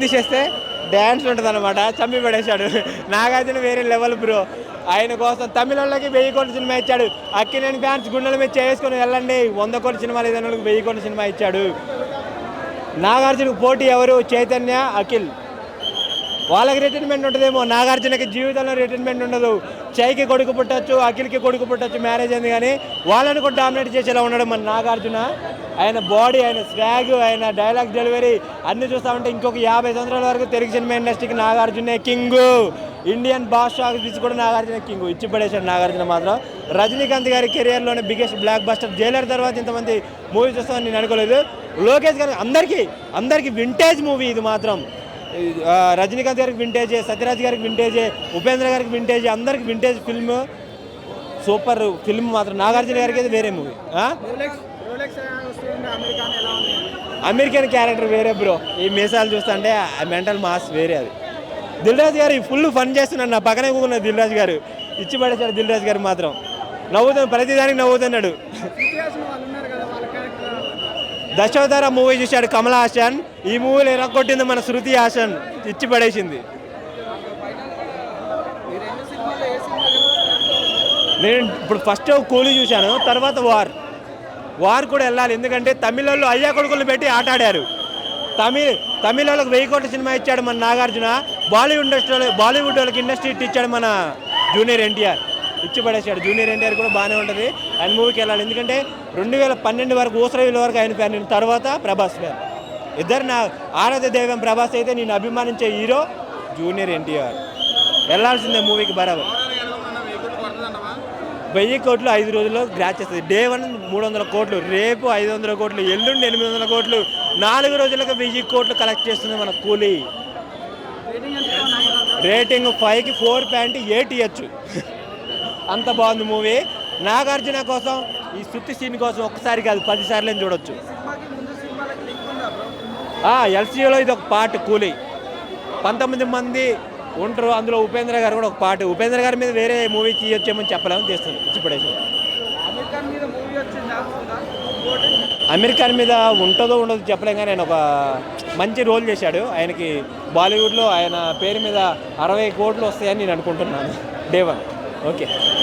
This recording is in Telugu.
తీసేస్తే డ్యాన్స్ ఉంటుంది అనమాట. చంపి పడేశాడు. నాగార్జున వేరే లెవెల్ బ్రో. ఆయన కోసం తమిళ వాళ్ళకి 1000 కోట్ల సినిమా ఇచ్చాడు. అక్కినేని ఫ్యాన్స్ గుండెల మీద చేసుకొని వెళ్ళండి, 100 కోట్ల సినిమా లేదని వాళ్ళకి 1000 కోట్ల సినిమా ఇచ్చాడు. నాగార్జునకు పోటీ ఎవరు? చైతన్య, అఖిల్. వాళ్ళకి రిటైర్మెంట్ ఉంటుందేమో, నాగార్జునకి జీవితంలో రిటైర్మెంట్ ఉండదు. చైకి కొడుకు పుట్టచ్చు, అఖిల్కి కొడుకు పుట్టచ్చు, మ్యారేజ్ అయింది. కానీ వాళ్ళని కూడా డామినేట్ చేసేలా ఉన్నాడు మన నాగార్జున. ఆయన బాడీ, ఆయన స్వాగ్, ఆయన డైలాగ్ డెలివరీ అన్ని చూస్తా ఉంటే ఇంకొక 50 సంవత్సరాల వరకు తెలుగు సినిమా ఇండస్ట్రీకి నాగార్జునే కింగ్. ఇండియన్ బాద్షా తీసి కూడా నాగార్జున కింగ్. ఇచ్చి పడేశాడు నాగార్జున మాత్రం. రజనీకాంత్ గారి కెరియర్లోనే బిగ్గెస్ట్ బ్లాక్ బస్టర్. జైలర్ తర్వాత ఇంతమంది మూవీ చూస్తామని నేను అనుకోలేదు. లోకేష్ గారు అందరికీ వింటేజ్ మూవీ ఇది మాత్రం. రజనీకాంత్ గారికి వింటేజే, సత్యరాజ్ గారికి వింటేజే, ఉపేంద్ర గారికి వింటేజ్, అందరికి వింటేజ్ ఫిల్మ్. సూపర్ ఫిల్మ్ మాత్రం. నాగార్జున గారికి అయితే వేరే మూవీ. అమెరికన్ క్యారెక్టర్ వేరే బ్రో. ఈ మీసాలు చూస్తా అంటే మెంటల్ మాస్ వేరే. అది దిల్ రాజు గారు ఫుల్ ఫన్ చేస్తున్నాడు. నా పక్కనే కూకున్నాడు దిల్ రాజు గారు. ఇచ్చి పడేశాడు దిల్ రాజు గారు మాత్రం. నవ్వుతున్నాడు, ప్రతిదానికి నవ్వుతున్నాడు. దశావతార మూవీ చూశాడు కమల్ హాసన్. ఈ మూవీలో ఎరగొట్టింది మన శృతి హాసన్. ఇచ్చి పడేసింది. నేను ఇప్పుడు ఫస్ట్ కూలీ చూశాను, తర్వాత వార్ కూడా వెళ్ళాలి. ఎందుకంటే తమిళ అయ్యా కొడుకులు పెట్టి ఆట ఆడారు. తమిళ వాళ్ళకి 1000 కోట్ల సినిమా ఇచ్చాడు మన నాగార్జున. బాలీవుడ్ వాళ్ళకి ఇండస్ట్రీ ఇచ్చాడు మన జూనియర్ ఎన్టీఆర్. ఇచ్చి పడేశాడు. జూనియర్ ఎన్టీఆర్ కూడా బాగానే ఉంటుంది. ఆయన మూవీకి వెళ్ళాలి. ఎందుకంటే 2012 వరకు ఊసరవిల వరకు ఆయన ఫ్యాన్, నేను తర్వాత ప్రభాస్ ఫ్యాన్. ఇద్దరు నా ఆరాధ్య దైవం ప్రభాస్ అయితే నేను అభిమానించే హీరో జూనియర్ ఎన్టీఆర్. వెళ్ళాల్సిందే మూవీకి బరాబర్. 1000 కోట్లు 5 రోజుల్లో గ్రాచ్ చేస్తుంది. డే 1 300 కోట్లు, రేపు 500 కోట్లు, ఎల్లుండి 800 కోట్లు, 4 రోజులకు 1000 కోట్లు కలెక్ట్ చేస్తుంది మన కూలీ. రేటింగ్ 5కి 4.8 ఇవ్వచ్చు. అంత బాగుంది మూవీ. నాగార్జున కోసం, ఈ సుత్తి సీన్ కోసం ఒక్కసారి కాదు 10 సార్లు చూడొచ్చు. ఎల్సీయూలో ఇది ఒక పార్ట్. కూలీ 19 మంది ఉంటారు, అందులో ఉపేంద్ర గారు కూడా ఒక పార్ట్. ఉపేంద్ర గారి మీద వేరే మూవీ తీయొచ్చేమని చెప్పలేమని తీస్తుంది. ఇచ్చి పడేసి అమెరికన్ మీద ఉంటుందో ఉండదో చెప్పలేం. కానీ ఆయన ఒక మంచి రోల్ చేశాడు. ఆయనకి బాలీవుడ్లో ఆయన పేరు మీద 60 కోట్లు వస్తాయని నేను అనుకుంటున్నాను. డే 1. ఓకే.